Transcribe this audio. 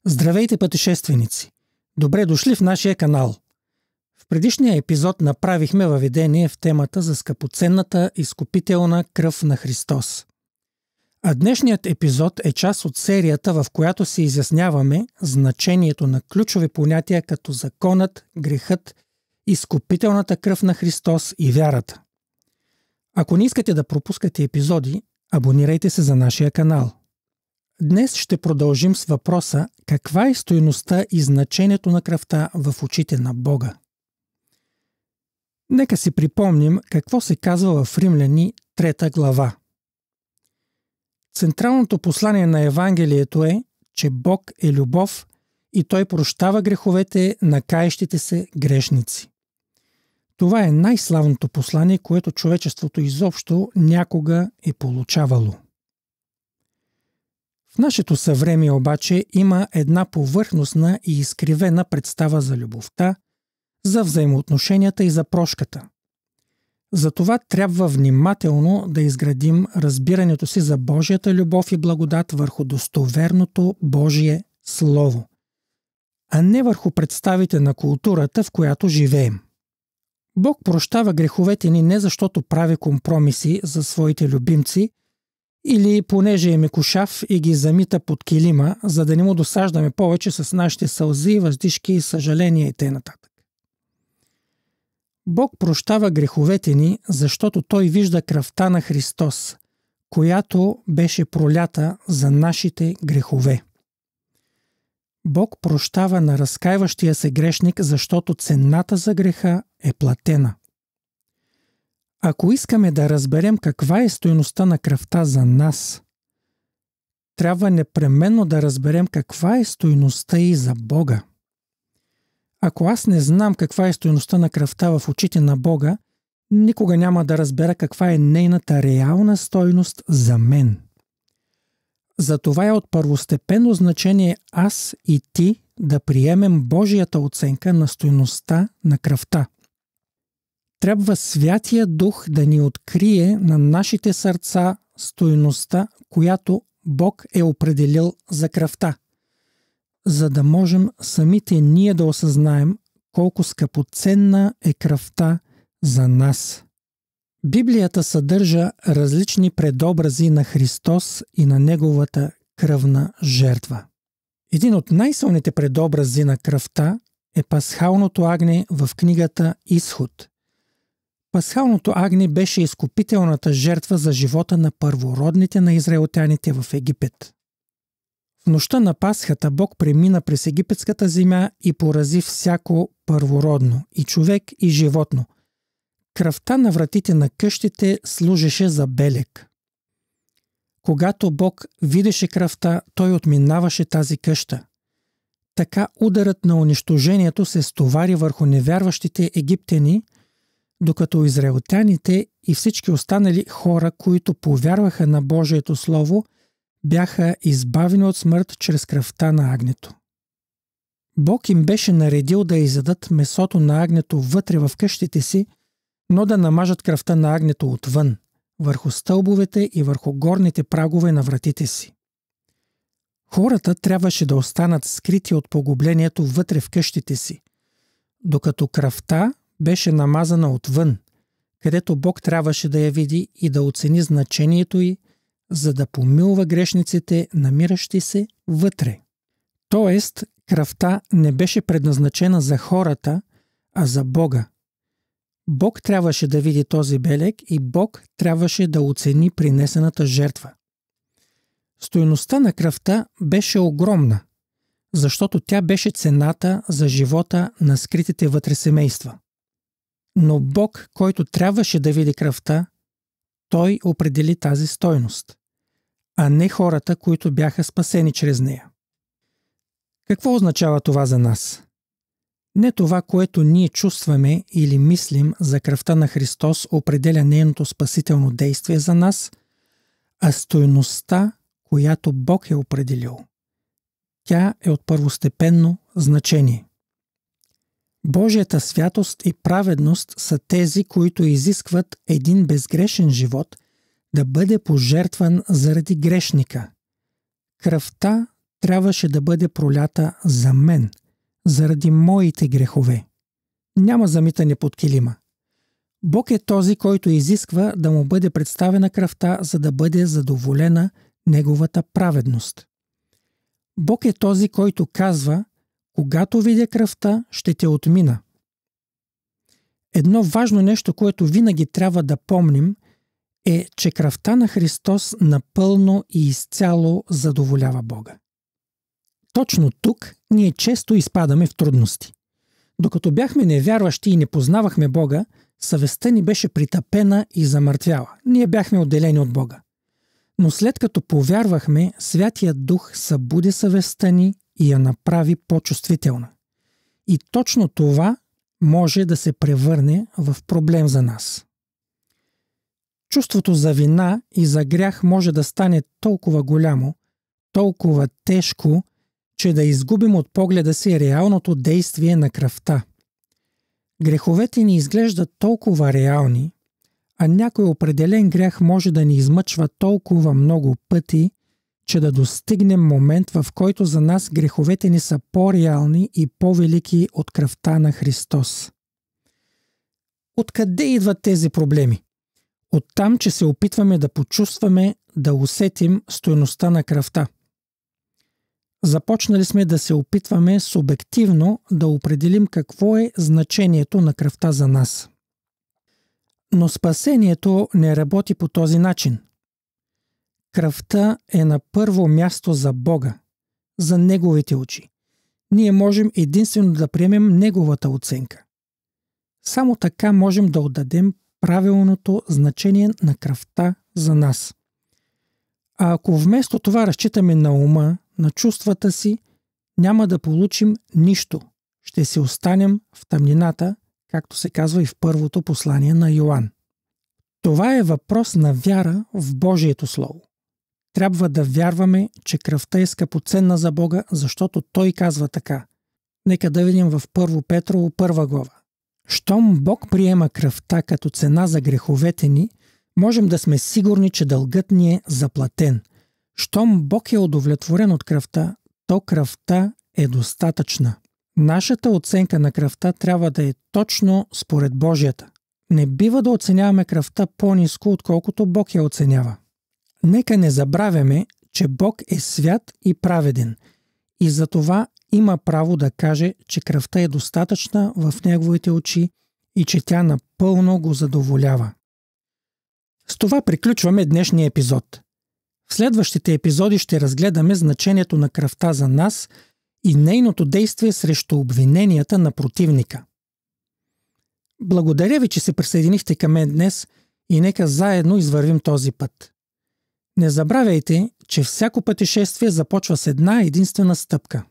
Здравейте, пътешественици! Добре дошли в нашия канал! В предишния епизод направихме въведение в темата за скъпоценната изкупителна кръв на Христос. А днешният епизод е част от серията, в която се изясняваме значението на ключови понятия като законът, грехът, изкупителната кръв на Христос и вярата. Ако не искате да пропускате епизоди, абонирайте се за нашия канал. Днес ще продължим с въпроса каква е стойността и значението на кръвта в очите на Бога. Нека си припомним какво се казва в Римляни 3 глава. Централното послание на Евангелието е, че Бог е любов и Той прощава греховете на каещите се грешници. Това е най-славното послание, което човечеството изобщо някога е получавало. В нашето съвремие обаче има една повърхностна и изкривена представа за любовта, за взаимоотношенията и за прошката. Затова трябва внимателно да изградим разбирането си за Божията любов и благодат върху достоверното Божие Слово, а не върху представите на културата, в която живеем. Бог прощава греховете ни не защото прави компромиси за своите любимци, или понеже е мекушав и ги замита под килима, за да не му досаждаме повече с нашите сълзи, въздишки, съжаления и т.н. Бог прощава греховете ни, защото Той вижда кръвта на Христос, която беше пролята за нашите грехове. Бог прощава на разкайващия се грешник, защото цената за греха е платена. Ако искаме да разберем каква е стойността на кръвта за нас, трябва непременно да разберем каква е стойността и за Бога. Ако аз не знам каква е стойността на кръвта в очите на Бога, никога няма да разбера каква е нейната реална стойност за мен. Затова е от първостепенно значение аз и ти да приемем Божията оценка на стойността на кръвта. Трябва Святия Дух да ни открие на нашите сърца стойността, която Бог е определил за кръвта, за да можем самите ние да осъзнаем колко скъпоценна е кръвта за нас. Библията съдържа различни предобрази на Христос и на Неговата кръвна жертва. Един от най-силните предобрази на кръвта е пасхалното агне в книгата Изход. Пасхалното агне беше изкупителната жертва за живота на първородните на израелтяните в Египет. В нощта на Пасхата Бог премина през египетската земя и порази всяко първородно, и човек, и животно. Кръвта на вратите на къщите служеше за белег. Когато Бог видеше кръвта, Той отминаваше тази къща. Така ударът на унищожението се стовари върху невярващите египтяни, докато израелтяните и всички останали хора, които повярваха на Божието Слово, бяха избавени от смърт чрез кръвта на агнето. Бог им беше наредил да изядат месото на агнето вътре в къщите си, но да намажат кръвта на агнето отвън, върху стълбовете и върху горните прагове на вратите си. Хората трябваше да останат скрити от погублението вътре в къщите си, докато кръвта беше намазана отвън, където Бог трябваше да я види и да оцени значението й, за да помилва грешниците, намиращи се вътре. Тоест, кръвта не беше предназначена за хората, а за Бога. Бог трябваше да види този белег и Бог трябваше да оцени принесената жертва. Стойността на кръвта беше огромна, защото тя беше цената за живота на скритите вътре семейства. Но Бог, който трябваше да види кръвта, Той определи тази стойност, а не хората, които бяха спасени чрез нея. Какво означава това за нас? Не това, което ние чувстваме или мислим за кръвта на Христос определя нейното спасително действие за нас, а стойността, която Бог е определил. Тя е от първостепенно значение. Божията святост и праведност са тези, които изискват един безгрешен живот да бъде пожертван заради грешника. Кръвта трябваше да бъде пролята за мен, заради моите грехове. Няма замитане под килима. Бог е този, който изисква да му бъде представена кръвта, за да бъде задоволена неговата праведност. Бог е този, който казва: когато видя кръвта, ще те отмина. Едно важно нещо, което винаги трябва да помним, е, че кръвта на Христос напълно и изцяло задоволява Бога. Точно тук ние често изпадаме в трудности. Докато бяхме невярващи и не познавахме Бога, съвестта ни беше притъпена и замъртвяла. Ние бяхме отделени от Бога. Но след като повярвахме, Святият Дух събуди съвестта ни и я направи по-чувствителна. И точно това може да се превърне в проблем за нас. Чувството за вина и за грях може да стане толкова голямо, толкова тежко, че да изгубим от погледа си реалното действие на кръвта. Греховете ни изглеждат толкова реални, а някой определен грях може да ни измъчва толкова много пъти, че да достигнем момент, в който за нас греховете ни са по-реални и по-велики от кръвта на Христос. Откъде идват тези проблеми? Оттам, че се опитваме да почувстваме, да усетим стойността на кръвта. Започнали сме да се опитваме субективно да определим какво е значението на кръвта за нас. Но спасението не работи по този начин. Кръвта е на първо място за Бога, за Неговите очи. Ние можем единствено да приемем Неговата оценка. Само така можем да отдадем правилното значение на кръвта за нас. А ако вместо това разчитаме на ума, на чувствата си, няма да получим нищо. Ще се останем в тъмнината, както се казва и в първото послание на Йоан. Това е въпрос на вяра в Божието Слово. Трябва да вярваме, че кръвта е скъпоценна за Бога, защото Той казва така. Нека да видим в 1 Петрово 1 глава. Щом Бог приема кръвта като цена за греховете ни, можем да сме сигурни, че дългът ни е заплатен. Щом Бог е удовлетворен от кръвта, то кръвта е достатъчна. Нашата оценка на кръвта трябва да е точно според Божията. Не бива да оценяваме кръвта по-ниско, отколкото Бог я оценява. Нека не забравяме, че Бог е свят и праведен и затова има право да каже, че кръвта е достатъчна в Неговите очи и че тя напълно го задоволява. С това приключваме днешния епизод. В следващите епизоди ще разгледаме значението на кръвта за нас и нейното действие срещу обвиненията на противника. Благодаря ви, че се присъединихте към мен днес и нека заедно извървим този път. Не забравяйте, че всяко пътешествие започва с една единствена стъпка.